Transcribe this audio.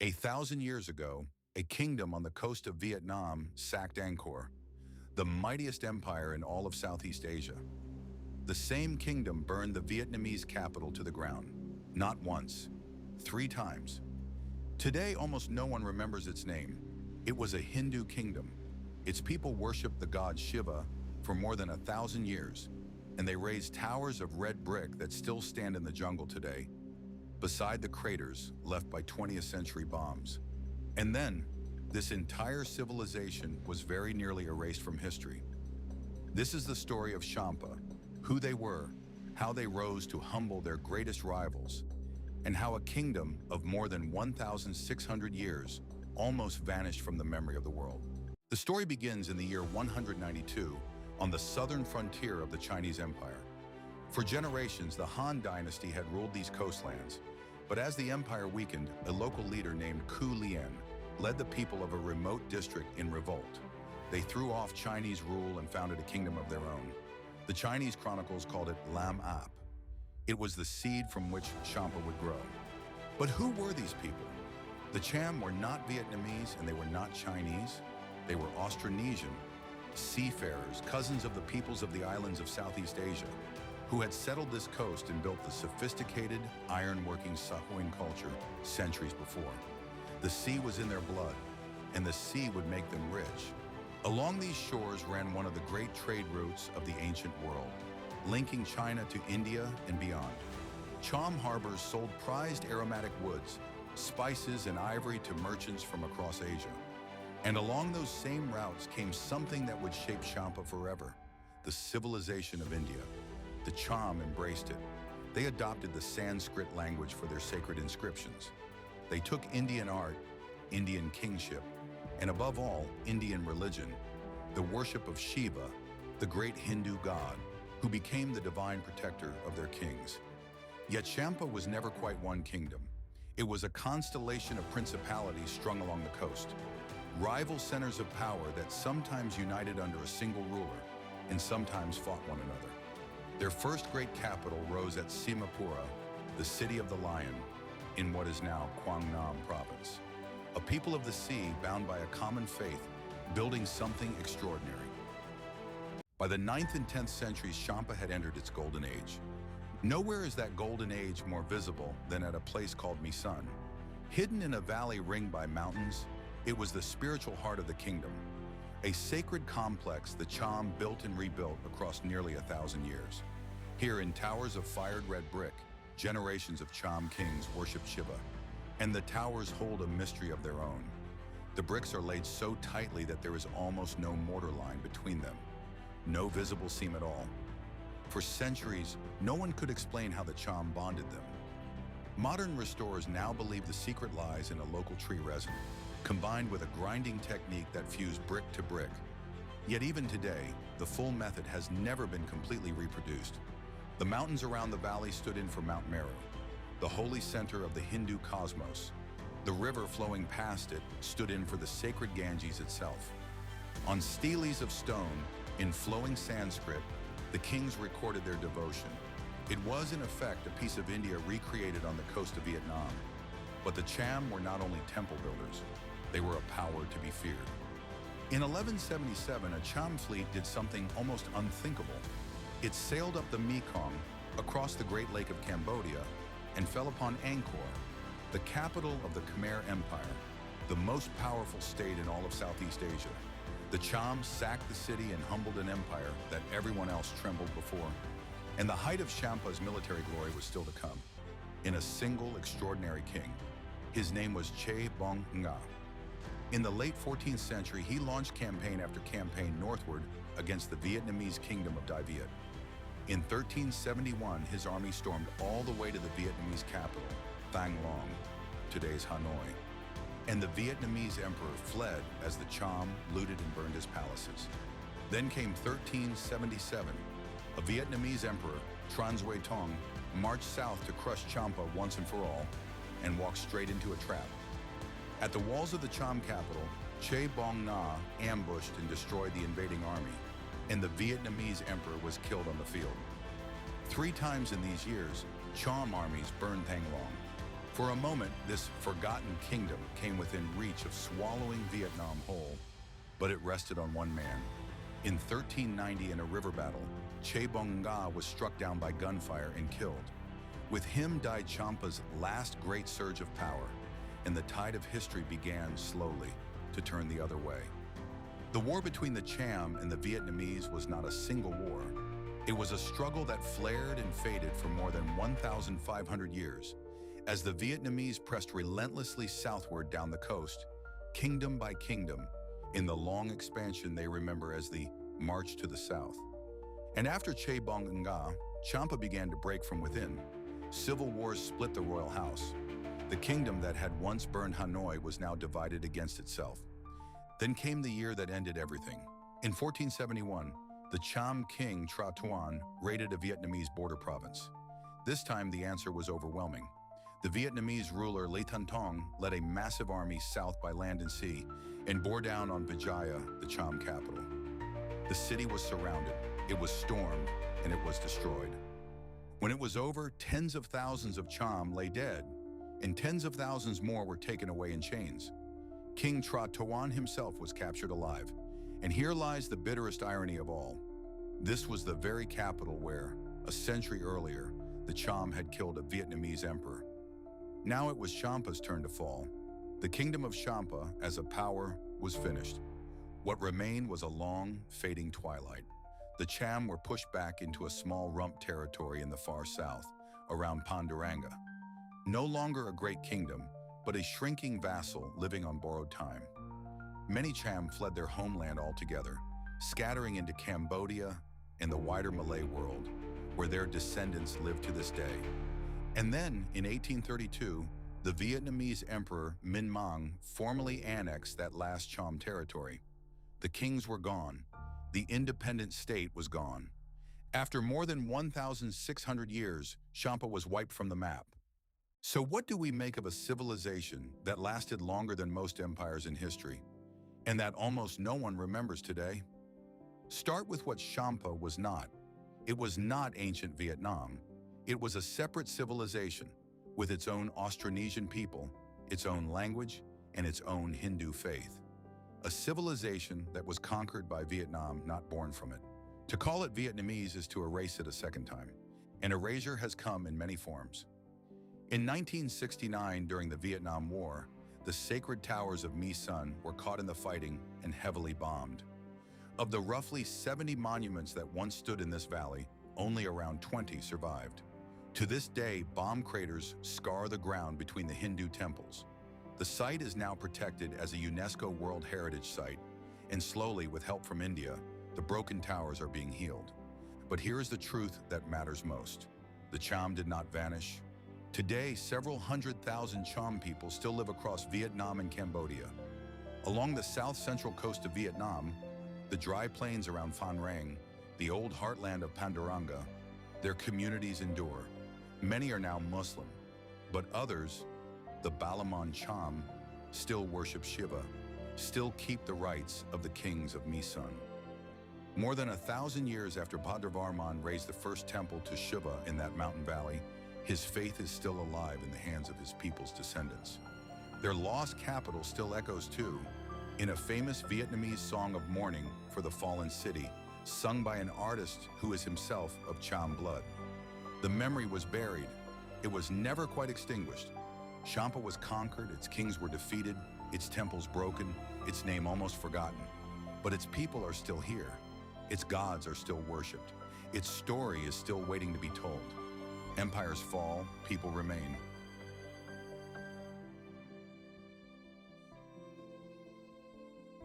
1,000 years ago, a kingdom on the coast of Vietnam sacked Angkor, the mightiest empire in all of Southeast Asia. The same kingdom burned the Vietnamese capital to the ground, not once, 3 times. Today, almost no one remembers its name. It was a Hindu kingdom. Its people worshipped the god Shiva for more than 1,000 years, and they raised towers of red brick that still stand in the jungle today, beside the craters left by 20th century bombs. And then, this entire civilization was very nearly erased from history. This is the story of Champa, who they were, how they rose to humble their greatest rivals, and how a kingdom of more than 1,600 years almost vanished from the memory of the world. The story begins in the year 192 on the southern frontier of the Chinese Empire. For generations, the Han dynasty had ruled these coastlands, but as the empire weakened, a local leader named Ku Lian led the people of a remote district in revolt. They threw off Chinese rule and founded a kingdom of their own. The Chinese chronicles called it Lam Ap. It was the seed from which Champa would grow. But who were these people? The Cham were not Vietnamese and they were not Chinese. They were Austronesian, seafarers, cousins of the peoples of the islands of Southeast Asia, who had settled this coast and built the sophisticated, iron-working Sahuin culture centuries before. The sea was in their blood, and the sea would make them rich. Along these shores ran one of the great trade routes of the ancient world, linking China to India and beyond. Cham harbors sold prized aromatic woods, spices, and ivory to merchants from across Asia. And along those same routes came something that would shape Champa forever, the civilization of India. The Cham embraced it. They adopted the Sanskrit language for their sacred inscriptions. They took Indian art, Indian kingship, and above all, Indian religion, the worship of Shiva, the great Hindu god, who became the divine protector of their kings. Yet Champa was never quite one kingdom. It was a constellation of principalities strung along the coast, rival centers of power that sometimes united under a single ruler and sometimes fought one another. Their first great capital rose at Simapura, the city of the lion, in what is now Quang Nam province. A people of the sea bound by a common faith, building something extraordinary. By the 9th and 10th centuries, Champa had entered its golden age. Nowhere is that golden age more visible than at a place called Misan. Hidden in a valley ringed by mountains, it was the spiritual heart of the kingdom, a sacred complex the Cham built and rebuilt across nearly 1,000 years. Here in towers of fired red brick, generations of Cham kings worship Shiva, and the towers hold a mystery of their own. The bricks are laid so tightly that there is almost no mortar line between them, no visible seam at all. For centuries, no one could explain how the Cham bonded them. Modern restorers now believe the secret lies in a local tree resin, combined with a grinding technique that fused brick to brick. Yet even today, the full method has never been completely reproduced. The mountains around the valley stood in for Mount Meru, the holy center of the Hindu cosmos. The river flowing past it stood in for the sacred Ganges itself. On steles of stone, in flowing Sanskrit, the kings recorded their devotion. It was, in effect, a piece of India recreated on the coast of Vietnam. But the Cham were not only temple builders, they were a power to be feared. In 1177, a Cham fleet did something almost unthinkable. It sailed up the Mekong, across the Great Lake of Cambodia, and fell upon Angkor, the capital of the Khmer Empire, the most powerful state in all of Southeast Asia. The Cham sacked the city and humbled an empire that everyone else trembled before. And the height of Champa's military glory was still to come, in a single extraordinary king. His name was Che Bong Nga. In the late 14th century, he launched campaign after campaign northward against the Vietnamese kingdom of Dai Viet. In 1371, his army stormed all the way to the Vietnamese capital, Thang Long, today's Hanoi. And the Vietnamese emperor fled as the Cham looted and burned his palaces. Then came 1377. A Vietnamese emperor, Tran Duy Tong, marched south to crush Champa once and for all, and walked straight into a trap. At the walls of the Cham capital, Che Bong Na ambushed and destroyed the invading army, and the Vietnamese emperor was killed on the field. 3 times in these years, Cham armies burned Thang Long. For a moment, this forgotten kingdom came within reach of swallowing Vietnam whole, but it rested on one man. In 1390, in a river battle, Che Bong Nga was struck down by gunfire and killed. With him died Champa's last great surge of power, and the tide of history began slowly to turn the other way. The war between the Cham and the Vietnamese was not a single war. It was a struggle that flared and faded for more than 1,500 years, as the Vietnamese pressed relentlessly southward down the coast, kingdom by kingdom, in the long expansion they remember as the March to the South. And after Che Bong Nga, Champa began to break from within. Civil wars split the royal house. The kingdom that had once burned Hanoi was now divided against itself. Then came the year that ended everything. In 1471, the Cham king Tra Tuan raided a Vietnamese border province. This time the answer was overwhelming. The Vietnamese ruler Le Thanh Tong led a massive army south by land and sea and bore down on Vijaya, the Cham capital. The city was surrounded, it was stormed, and it was destroyed. When it was over, tens of thousands of Cham lay dead, and tens of thousands more were taken away in chains. King Tra Tuan himself was captured alive, and here lies the bitterest irony of all. This was the very capital where, a century earlier, the Cham had killed a Vietnamese emperor. Now it was Champa's turn to fall. The kingdom of Champa, as a power, was finished. What remained was a long, fading twilight. The Cham were pushed back into a small rump territory in the far south, around Panduranga. No longer a great kingdom, but a shrinking vassal living on borrowed time. Many Cham fled their homeland altogether, scattering into Cambodia and the wider Malay world, where their descendants live to this day. And then, in 1832, the Vietnamese Emperor Minh Mang formally annexed that last Cham territory. The kings were gone. The independent state was gone. After more than 1,600 years, Champa was wiped from the map. So what do we make of a civilization that lasted longer than most empires in history, and that almost no one remembers today? Start with what Champa was not. It was not ancient Vietnam. It was a separate civilization with its own Austronesian people, its own language, and its own Hindu faith. A civilization that was conquered by Vietnam, not born from it. To call it Vietnamese is to erase it a second time, and erasure has come in many forms. In 1969, during the Vietnam War, the sacred towers of My Son were caught in the fighting and heavily bombed. Of the roughly 70 monuments that once stood in this valley, only around 20 survived. To this day, bomb craters scar the ground between the Hindu temples. The site is now protected as a UNESCO World Heritage Site, and slowly, with help from India, the broken towers are being healed. But here is the truth that matters most. The Cham did not vanish. Today, several 100,000 Cham people still live across Vietnam and Cambodia. Along the south-central coast of Vietnam, the dry plains around Phan Rang, the old heartland of Panduranga, their communities endure. Many are now Muslim, but others, the Balamon Cham, still worship Shiva, still keep the rites of the kings of My Son. More than 1,000 years after Bhadravarman raised the first temple to Shiva in that mountain valley, his faith is still alive in the hands of his people's descendants. Their lost capital still echoes too, in a famous Vietnamese song of mourning for the fallen city, sung by an artist who is himself of Cham blood. The memory was buried. It was never quite extinguished. Champa was conquered, its kings were defeated, its temples broken, its name almost forgotten. But its people are still here. Its gods are still worshipped. Its story is still waiting to be told. Empires fall, people remain.